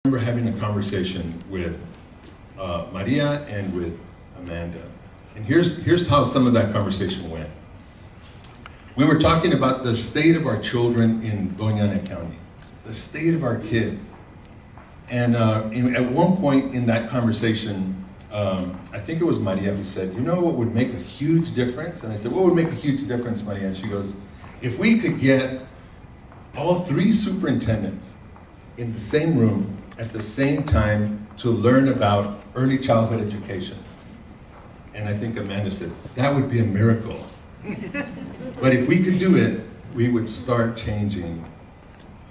remember having a conversation with Maria and with Amanda. And here's how some of that conversation went. We were talking about the state of our children in Doña County, the state of our kids. And at one point in that conversation, I think it was Maria who said, you know what would make a huge difference? And I said, what would make a huge difference, Maria? And she goes, if we could get all three superintendents in the same room at the same time to learn about early childhood education. And I think Amanda said, that would be a miracle. But if we could do it, we would start changing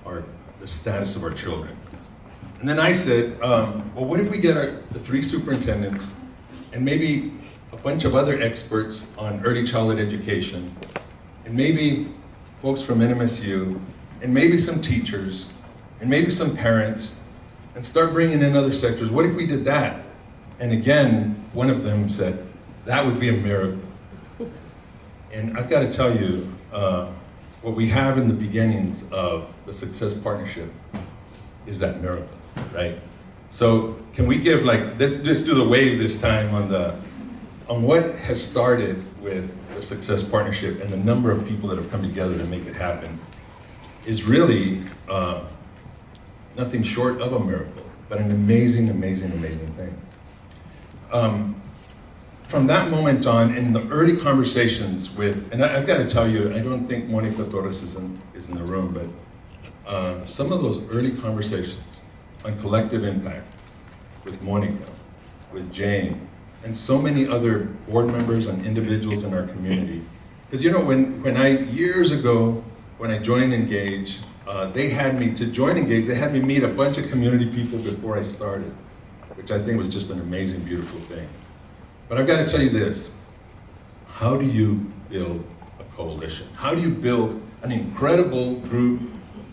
the status of our children. And then I said, well, what if we get the three superintendents and maybe a bunch of other experts on early childhood education, and maybe folks from NMSU, and maybe some teachers, and maybe some parents, and start bringing in other sectors. What if we did that? And again, one of them said, that would be a miracle. And I've got to tell you, what we have in the beginnings of the Success Partnership is that miracle, right? So can we give let's just do the wave this time on what has started with the Success Partnership and the number of people that have come together to make it happen is really nothing short of a miracle, but an amazing, amazing, amazing thing. From that moment on, in the early conversations with, and I've got to tell you, I don't think Monica Torres is in the room, but some of those early conversations on collective impact with Monica, with Jane, and so many other board members and individuals in our community. Because you know, when years ago, when I joined Engage, they had me to join Engage, they had me meet a bunch of community people before I started, which I think was just an amazing, beautiful thing. But I've got to tell you this, how do you build a coalition? How do you build an incredible group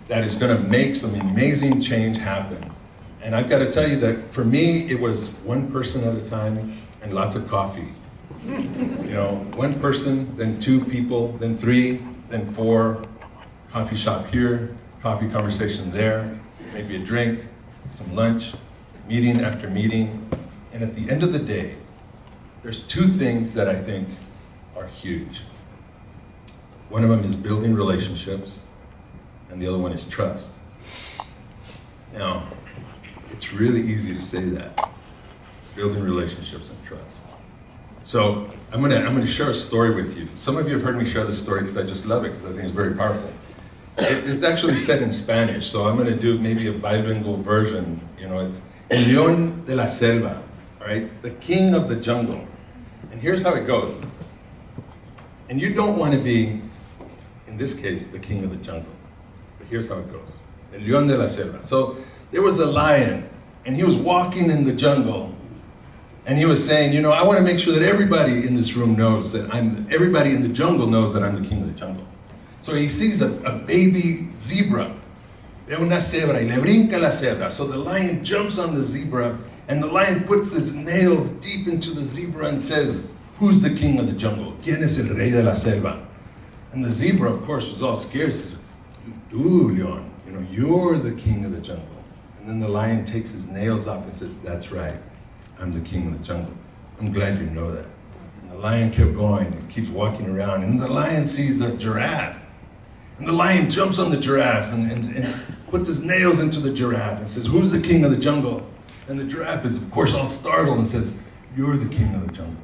that is going to make some amazing change happen? And I've got to tell you that for me, it was one person at a time and lots of coffee. You know, one person, then two people, then three, then four, coffee shop here, coffee conversation there, maybe a drink, some lunch, meeting after meeting. And at the end of the day, there's two things that I think are huge. One of them is building relationships, and the other one is trust. Now, it's really easy to say that, building relationships and trust. So I'm gonna share a story with you. Some of you have heard me share this story because I just love it, because I think it's very powerful. It's actually said in Spanish, so I'm gonna do maybe a bilingual version. You know, it's El León de la Selva, all right? The king of the jungle. And here's how it goes. And you don't want to be, in this case, the king of the jungle. But here's how it goes. El León de la Selva. So there was a lion, and he was walking in the jungle, and he was saying, you know, I want to make sure that everybody in this room knows that everybody in the jungle knows that I'm the king of the jungle. So he sees a baby zebra, una cebra, y le brinca la cebra. So the lion jumps on the zebra, and the lion puts his nails deep into the zebra and says, who's the king of the jungle? ¿Quién es el rey de la selva? And the zebra, of course, was all scared. He says, tú, Leon, you know, you're the king of the jungle. And then the lion takes his nails off and says, that's right, I'm the king of the jungle. I'm glad you know that. And the lion kept going and keeps walking around. And the lion sees a giraffe. And the lion jumps on the giraffe and puts his nails into the giraffe and says, who's the king of the jungle? And the giraffe is, of course, all startled and says, you're the king of the jungle.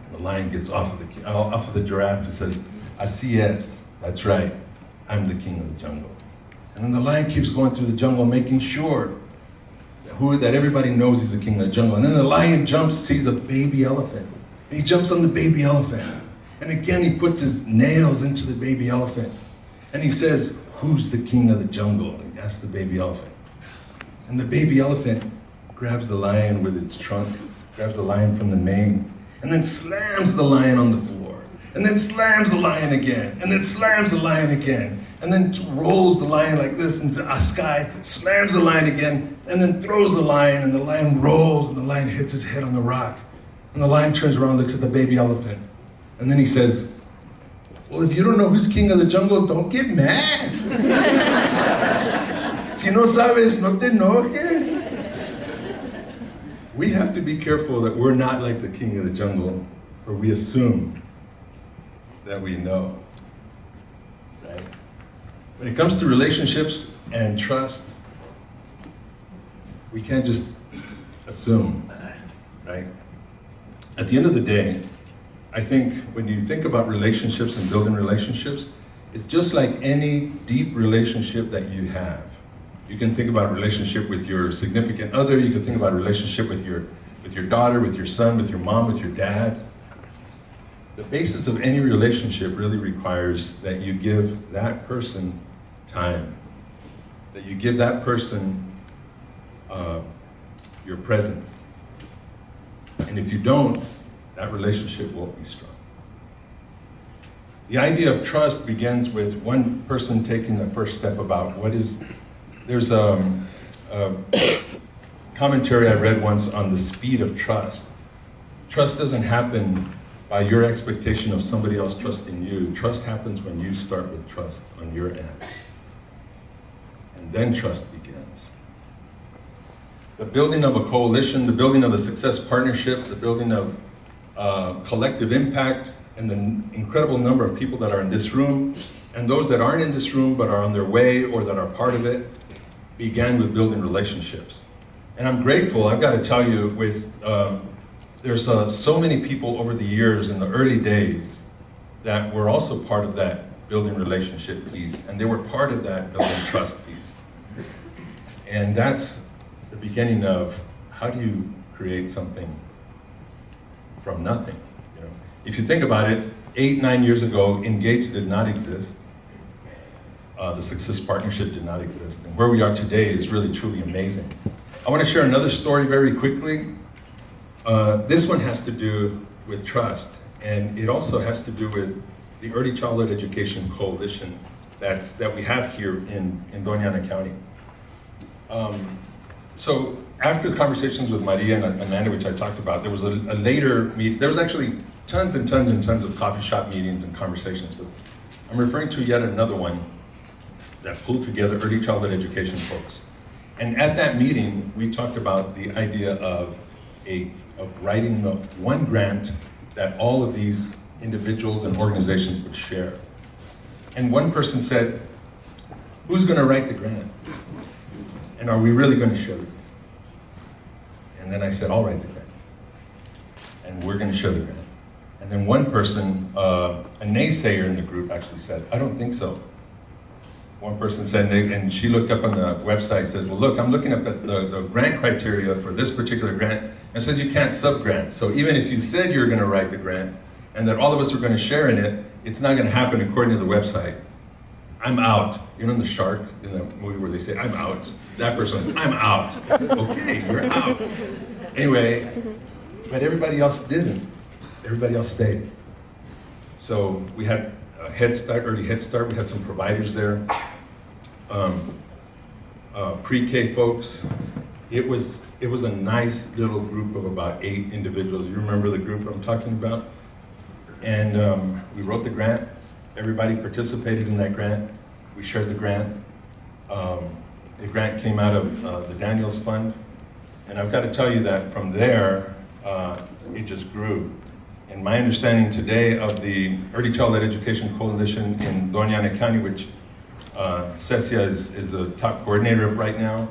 And the lion gets off of the giraffe and says, así es, that's right, I'm the king of the jungle. And then the lion keeps going through the jungle, making sure that everybody knows he's the king of the jungle. And then the lion sees a baby elephant. And he jumps on the baby elephant. And again, he puts his nails into the baby elephant. And he says, who's the king of the jungle? He asks the baby elephant. And the baby elephant grabs the lion with its trunk, grabs the lion from the mane, and then slams the lion on the floor. And then slams the lion again, and then slams the lion again. And then rolls the lion like this into the sky, slams the lion again, and then throws the lion, and the lion rolls, and the lion hits his head on the rock. And the lion turns around, looks at the baby elephant, and then he says, well, if you don't know who's king of the jungle, don't get mad. Si no sabes, no te enojes. We have to be careful that we're not like the king of the jungle, where we assume that we know, right? When it comes to relationships and trust, we can't just assume, right? At the end of the day, I think when you think about relationships and building relationships, it's just like any deep relationship that you have. You can think about a relationship with your significant other, you can think about a relationship with your daughter, with your son, with your mom, with your dad. The basis of any relationship really requires that you give that person time, that you give that person your presence. And if you don't, that relationship won't be strong. The idea of trust begins with one person taking the first step about there's a commentary I read once on the speed of trust. Trust doesn't happen by your expectation of somebody else trusting you. Trust happens when you start with trust on your end. And then trust begins. The building of a coalition, the building of a success partnership, the building of collective impact, and the incredible number of people that are in this room, and those that aren't in this room but are on their way or that are part of it, began with building relationships. And I'm grateful, I've got to tell you, there's so many people over the years in the early days that were also part of that building relationship piece, and they were part of that building trust piece. And that's the beginning of how do you create something from nothing. You know, if you think about it, 8-9 years ago, Engage did not exist. The Success Partnership did not exist. And where we are today is really, truly amazing. I want to share another story very quickly. This one has to do with trust, and it also has to do with the Early Childhood Education Coalition that we have here in Doña Ana County. So after the conversations with Maria and Amanda, which I talked about, there was a later meet. There was actually tons and tons and tons of coffee shop meetings and conversations, but I'm referring to yet another one that pulled together early childhood education folks. And at that meeting, we talked about the idea of writing the one grant that all of these individuals and organizations would share. And one person said, who's gonna write the grant? And are we really gonna share it? And then I said, I'll write the grant. And we're gonna share the grant. And then one person, a naysayer in the group actually said, I don't think so. One person said, and she looked up on the website, says, well look, I'm looking up at the grant criteria for this particular grant, and it says you can't sub-grant. So even if you said you're gonna write the grant, and that all of us are gonna share in it, it's not gonna happen according to the website. I'm out. You know in the shark, in the movie where they say, I'm out? That person says, I'm out. Okay, you're out. Anyway, but everybody else didn't. Everybody else stayed. So we had a Head Start, early Head Start, we had some providers there. Pre-K folks. It was a nice little group of about 8 individuals. You remember the group I'm talking about? And we wrote the grant. Everybody participated in that grant. We shared the grant. The grant came out of the Daniels Fund. And I've got to tell you that from there, it just grew. And my understanding today of the Early Childhood Education Coalition in Doña Ana County, which Cecia is the top coordinator of right now,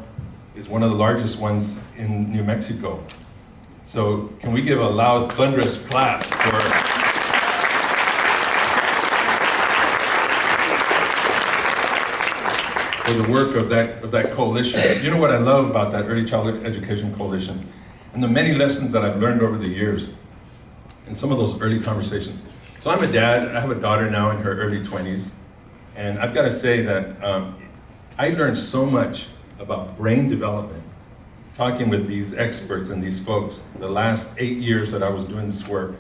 is one of the largest ones in New Mexico. So can we give a loud, thunderous clap for the work of that coalition? You know what I love about that Early Childhood Education Coalition, and the many lessons that I've learned over the years in some of those early conversations. So I'm a dad, I have a daughter now in her early 20s, and I've got to say that I learned so much about brain development talking with these experts and these folks the last 8 years that I was doing this work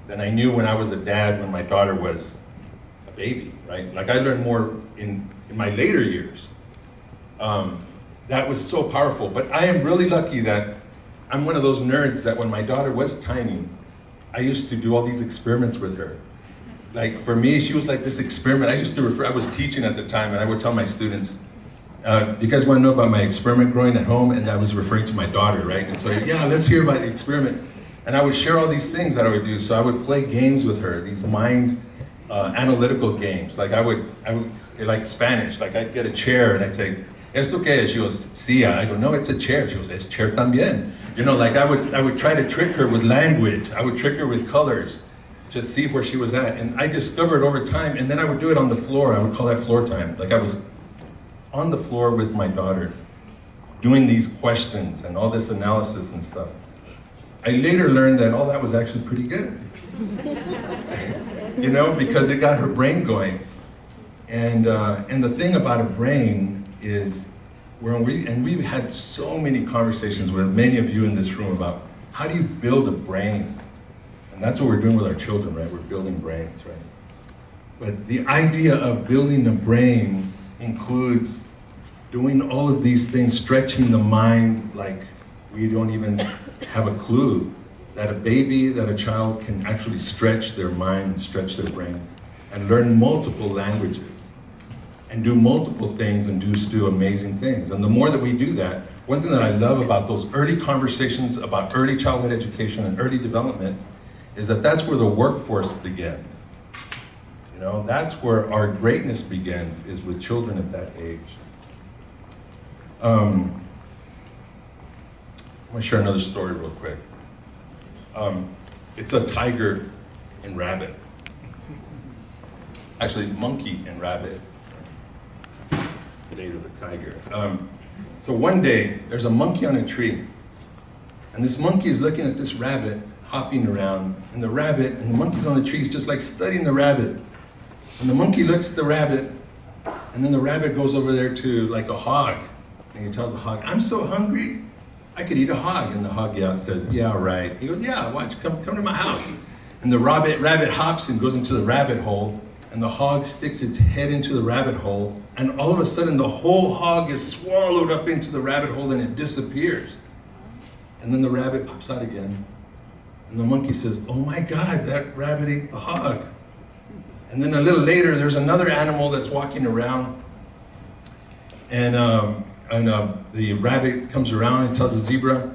than I knew when I was a dad when my daughter was a baby, right? Like I learned more in my later years. That was so powerful, but I am really lucky that I'm one of those nerds that when my daughter was tiny, I used to do all these experiments with her. Like for me, she was like this experiment. I was teaching at the time, and I would tell my students, You guys want to know about my experiment growing at home? And I was referring to my daughter, right? And so, yeah, let's hear about the experiment. And I would share all these things that I would do. So I would play games with her, these mind analytical games. Like I would, like Spanish, like I'd get a chair and I'd say, ¿Esto qué es? She goes, silla. I go, no, it's a chair. She goes, es chair también. You know, like I would try to trick her with language. I would trick her with colors to see where she was at. And I discovered over time, and then I would do it on the floor. I would call that floor time. Like I was on the floor with my daughter, doing these questions and all this analysis and stuff. I later learned that all that was actually pretty good. You know, because it got her brain going. And the thing about a brain is, we've had so many conversations with many of you in this room about how do you build a brain? And that's what we're doing with our children, right? We're building brains, right? But the idea of building a brain includes doing all of these things, stretching the mind like we don't even have a clue that a child can actually stretch their mind, stretch their brain, and learn multiple languages, and do multiple things and do amazing things. And the more that we do that, one thing that I love about those early conversations about early childhood education and early development is that that's where the workforce begins. You know, that's where our greatness begins, is with children at that age. I'm gonna share another story real quick. It's a tiger and rabbit. Actually, monkey and rabbit. Later, the tiger. So one day, there's a monkey on a tree. And this monkey is looking at this rabbit hopping around. And the monkey's on the tree, is just like studying the rabbit. And the monkey looks at the rabbit, and then the rabbit goes over there to like a hog. And he tells the hog, I'm so hungry, I could eat a hog. And the hog says, yeah, right. He goes, yeah, watch, come to my house. And the rabbit hops and goes into the rabbit hole, and the hog sticks its head into the rabbit hole, and all of a sudden the whole hog is swallowed up into the rabbit hole and it disappears. And then the rabbit pops out again, and the monkey says, oh my God, that rabbit ate the hog. And then a little later, there's another animal that's walking around, and the rabbit comes around and tells the zebra,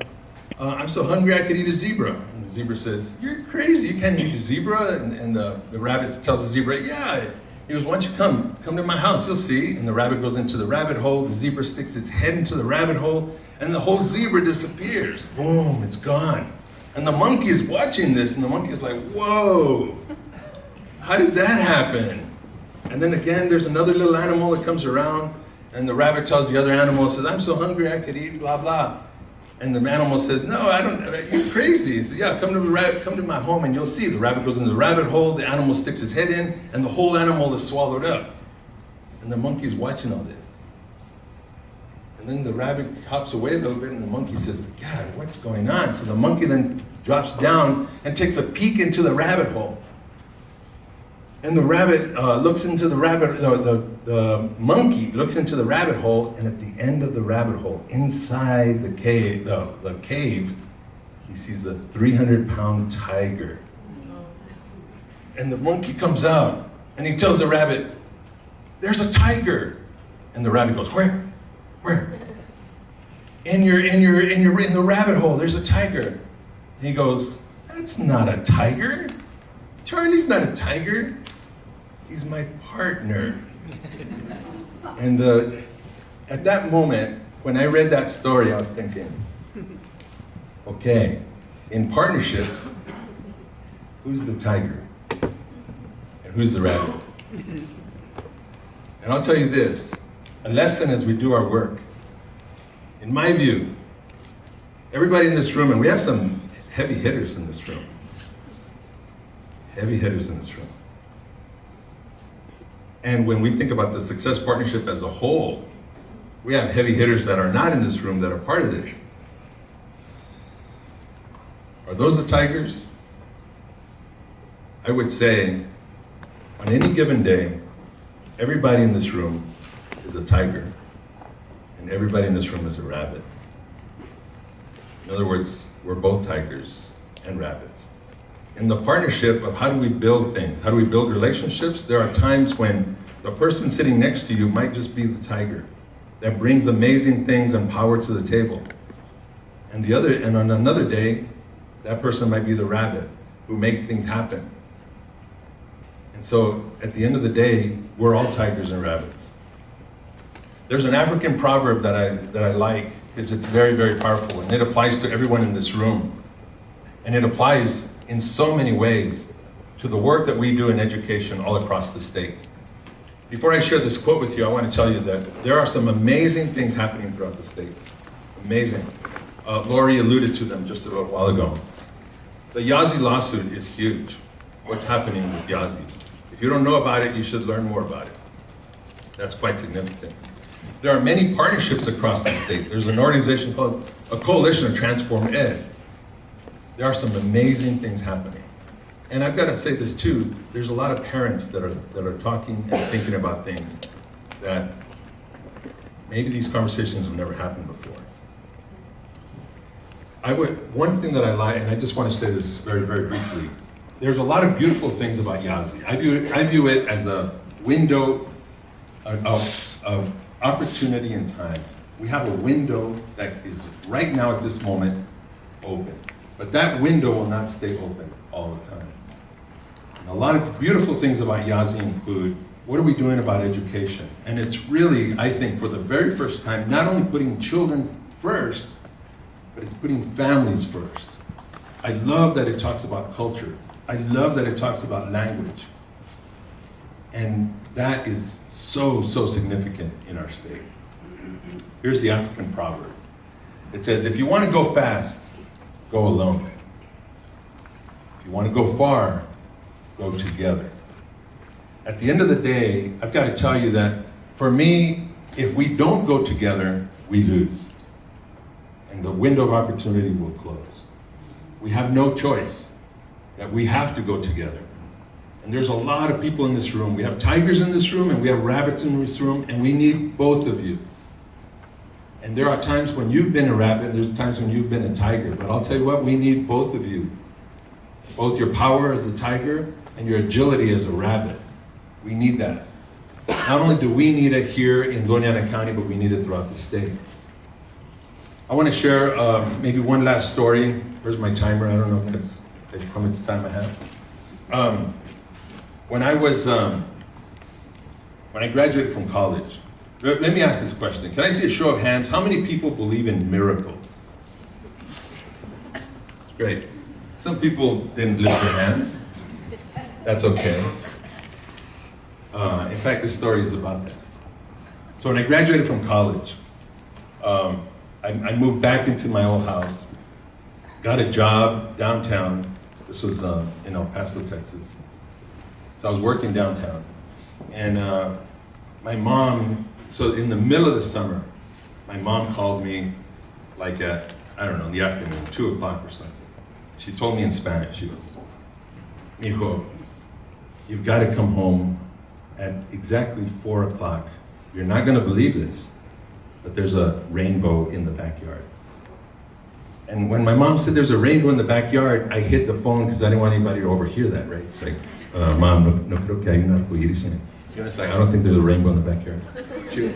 I'm so hungry I could eat a zebra. And the zebra says, you're crazy, you can't eat a zebra. And the rabbit tells the zebra, yeah. He goes, why don't you come to my house, you'll see. And the rabbit goes into the rabbit hole, the zebra sticks its head into the rabbit hole, and the whole zebra disappears. Boom, it's gone. And the monkey is watching this, and the monkey's like, whoa, how did that happen? And then again, there's another little animal that comes around, and the rabbit tells the other animal, says, I'm so hungry I could eat blah, blah. And the animal says, no, I don't, you're crazy. He says, yeah, come to my home and you'll see. The rabbit goes into the rabbit hole, the animal sticks his head in, and the whole animal is swallowed up. And the monkey's watching all this. And then the rabbit hops away a little bit, and the monkey says, God, what's going on? So the monkey then drops down and takes a peek into the rabbit hole. And the rabbit looks into the monkey looks into the rabbit hole, and at the end of the rabbit hole, inside the cave, he sees a 300-pound tiger. And the monkey comes out, and he tells the rabbit, there's a tiger. And the rabbit goes, where? In the rabbit hole, there's a tiger. And he goes, that's not a tiger. Charlie's not a tiger. He's my partner. And at that moment, when I read that story, I was thinking, okay, in partnerships, who's the tiger? And who's the rabbit? And I'll tell you this, a lesson as we do our work. In my view, everybody in this room, and we have some heavy hitters in this room. Heavy hitters in this room. And when we think about the Success Partnership as a whole, we have heavy hitters that are not in this room that are part of this. Are those the tigers? I would say, on any given day, everybody in this room is a tiger, and everybody in this room is a rabbit. In other words, we're both tigers and rabbits. In the partnership of how do we build things, how do we build relationships, there are times when the person sitting next to you might just be the tiger, that brings amazing things and power to the table. And on another day, that person might be the rabbit who makes things happen. And so at the end of the day, we're all tigers and rabbits. There's an African proverb that I like because it's very, very powerful, and it applies to everyone in this room. And it applies in so many ways to the work that we do in education all across the state. Before I share this quote with you, I want to tell you that there are some amazing things happening throughout the state. Amazing. Lori alluded to them just a little while ago. The Yazzie lawsuit is huge. What's happening with Yazzie? If you don't know about it, you should learn more about it. That's quite significant. There are many partnerships across the state. There's an organization called a Coalition of Transform Ed. There are some amazing things happening. And I've got to say this too, there's a lot of parents that are talking and thinking about things that maybe these conversations have never happened before. One thing that I like, and I just want to say this very, very briefly, there's a lot of beautiful things about Yazzie. I view it as a window of opportunity and time. We have a window that is right now at this moment open, but that window will not stay open all the time. And a lot of beautiful things about Yazzie include, what are we doing about education? And it's really, I think, for the very first time, not only putting children first, but it's putting families first. I love that it talks about culture. I love that it talks about language. And that is so, so significant in our state. Here's the African proverb. It says, if you want to go fast, go alone. If you want to go far, go together. At the end of the day, I've got to tell you that for me, if we don't go together, we lose. And the window of opportunity will close. We have no choice, that we have to go together. And there's a lot of people in this room. We have tigers in this room and we have rabbits in this room, and we need both of you. And there are times when you've been a rabbit, there's times when you've been a tiger, but I'll tell you what, we need both of you. Both your power as a tiger and your agility as a rabbit. We need that. Not only do we need it here in Doña Ana County, but we need it throughout the state. I want to share maybe one last story. Where's my timer? I don't know if that's how much time I have. When I graduated from college, let me ask this question. Can I see a show of hands? How many people believe in miracles? Great. Some people didn't lift their hands. That's okay. In fact, this story is about that. So when I graduated from college, I moved back into my old house, got a job downtown. This was in El Paso, Texas. So I was working downtown. And my mom, so in the middle of the summer, my mom called me like at, I don't know, in the afternoon, 2 o'clock or something. She told me in Spanish, she goes, "Mijo, you've got to come home at exactly 4 o'clock. You're not going to believe this, but there's a rainbow in the backyard." And when my mom said there's a rainbow in the backyard, I hit the phone because I didn't want anybody to overhear that, right? It's like, Mom, no creo que hay un arcoíris en it. You know, it's like, I don't think there's a rainbow in the backyard. She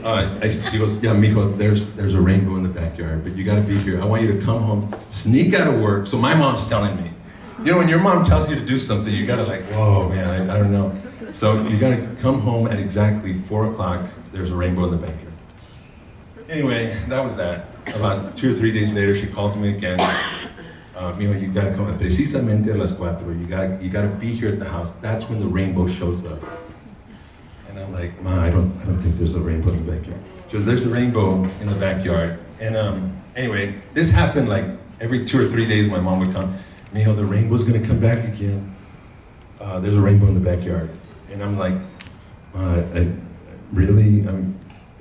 goes, "Yeah, mijo, there's a rainbow in the backyard, but you got to be here. I want you to come home, sneak out of work." So my mom's telling me, you know, when your mom tells you to do something, you got to like, whoa, man, I don't know. So you got to come home at exactly 4 o'clock. There's a rainbow in the backyard. Anyway, that was that. About 2 or 3 days later, she calls me again. Mijo, you got to come precisamente a las 4. You got to be here at the house. That's when the rainbow shows up. And I'm like, "Ma, I don't think there's a rainbow in the backyard." She goes, "There's a rainbow in the backyard." And anyway, this happened like every 2 or 3 days. My mom would come, "Mijo, the rainbow's gonna come back again. There's a rainbow in the backyard." And I'm like, really?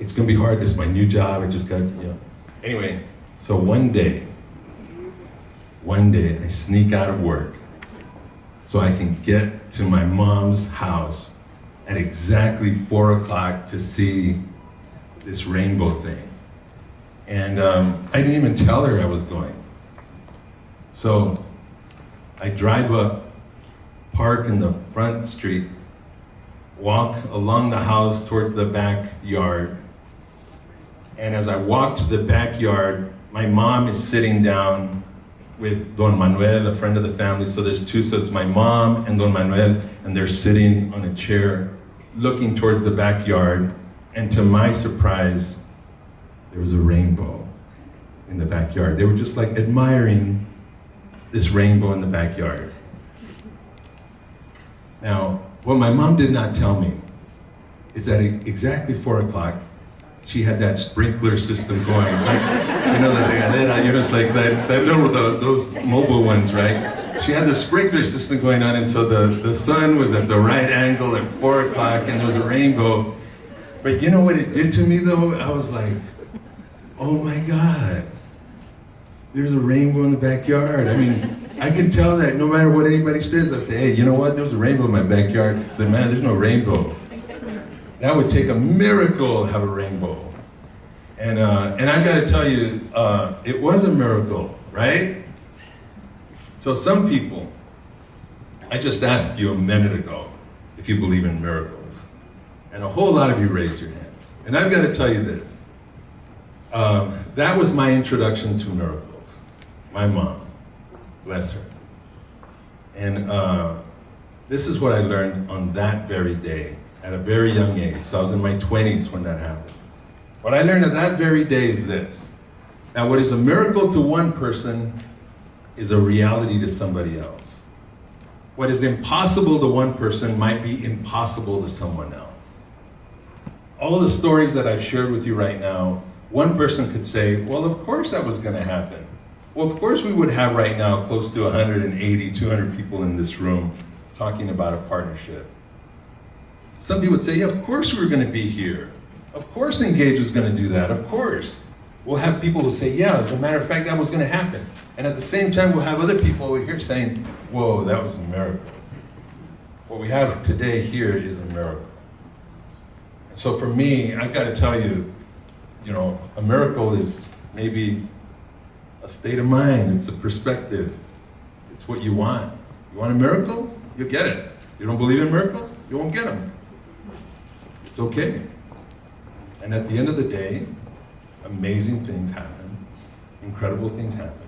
It's gonna be hard. This is my new job. I just got, you know. Anyway, so one day, I sneak out of work so I can get to my mom's house at exactly 4 o'clock to see this rainbow thing. And I didn't even tell her I was going. So I drive up, park in the front street, walk along the house towards the backyard, And as I walked to the backyard, my mom is sitting down with Don Manuel, a friend of the family. So there's two, so it's my mom and Don Manuel, and they're sitting on a chair looking towards the backyard. And to my surprise, there was a rainbow in the backyard. They were just like admiring this rainbow in the backyard. Now, what my mom did not tell me is that at exactly 4 o'clock, she had that sprinkler system going, like, you know, the regadera, you know, it's like that little, those mobile ones, right? She had the sprinkler system going on, and so the sun was at the right angle at 4 o'clock, and there was a rainbow. But you know what it did to me, though? I was like, oh my God, there's a rainbow in the backyard. I mean, I can tell that no matter what anybody says. I say, hey, you know what? There's a rainbow in my backyard. I say, man, there's no rainbow. That would take a miracle to have a rainbow. And I've got to tell you, it was a miracle, right? So some people, I just asked you a minute ago if you believe in miracles. And a whole lot of you raised your hands. And I've got to tell you this. That was my introduction to miracles. My mom, bless her. And this is what I learned on that very day, at a very young age. So I was in my 20s when that happened. What I learned at that very day is this. Now, what is a miracle to one person is a reality to somebody else. What is impossible to one person might be impossible to someone else. All the stories that I've shared with you right now, one person could say, well, of course that was going to happen. Well, of course we would have right now close to 180, 200 people in this room talking about a partnership. Some people would say, yeah, of course we're going to be here. Of course Engage is going to do that, of course. We'll have people who say, yeah, as a matter of fact, that was going to happen. And at the same time, we'll have other people over here saying, whoa, that was a miracle. What we have today here is a miracle. And so for me, I've got to tell you, you know, a miracle is maybe a state of mind, it's a perspective, it's what you want. You want a miracle? You'll get it. You don't believe in miracles? You won't get them. It's okay. And at the end of the day, amazing things happen, incredible things happen.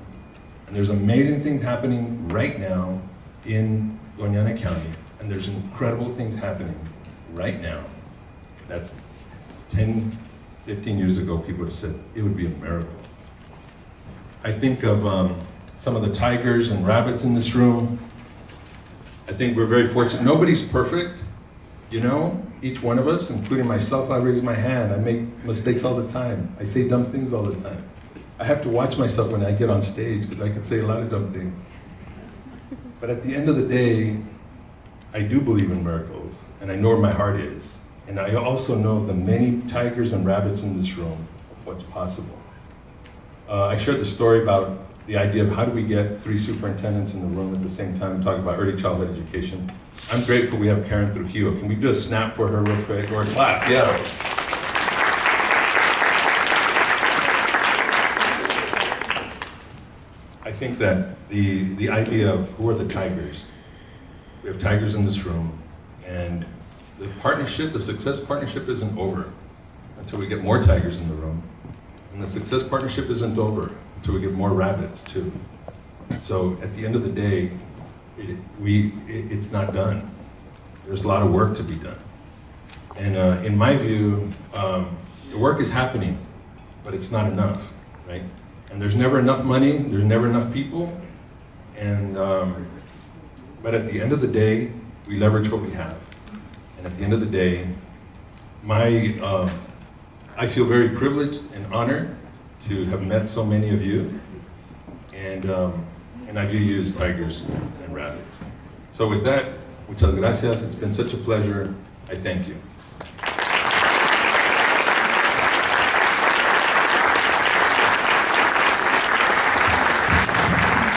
And there's amazing things happening right now in Doña Ana County, and there's incredible things happening right now. That's 10, 15 years ago, people would have said it would be a miracle. I think of some of the tigers and rabbits in this room. I think we're very fortunate. Nobody's perfect, you know? Each one of us, including myself, I raise my hand. I make mistakes all the time. I say dumb things all the time. I have to watch myself when I get on stage because I can say a lot of dumb things. But at the end of the day, I do believe in miracles, and I know where my heart is. And I also know the many tigers and rabbits in this room of what's possible. I shared the story about the idea of how do we get 3 superintendents in the room at the same time talking about early childhood education. I'm grateful we have Karen Trujillo. Can we do a snap for her real quick, or a clap? Yeah. I think that the idea of who are the tigers, we have tigers in this room, and the partnership, the success partnership isn't over until we get more tigers in the room. And the success partnership isn't over until we get more rabbits too. So at the end of the day, it's not done. There's a lot of work to be done. And in my view, the work is happening, but it's not enough, right? And there's never enough money, there's never enough people, and but at the end of the day, we leverage what we have. And at the end of the day, I feel very privileged and honored to have met so many of you, and I view you as tigers and rabbits. So with that, muchas gracias. It's been such a pleasure. I thank you.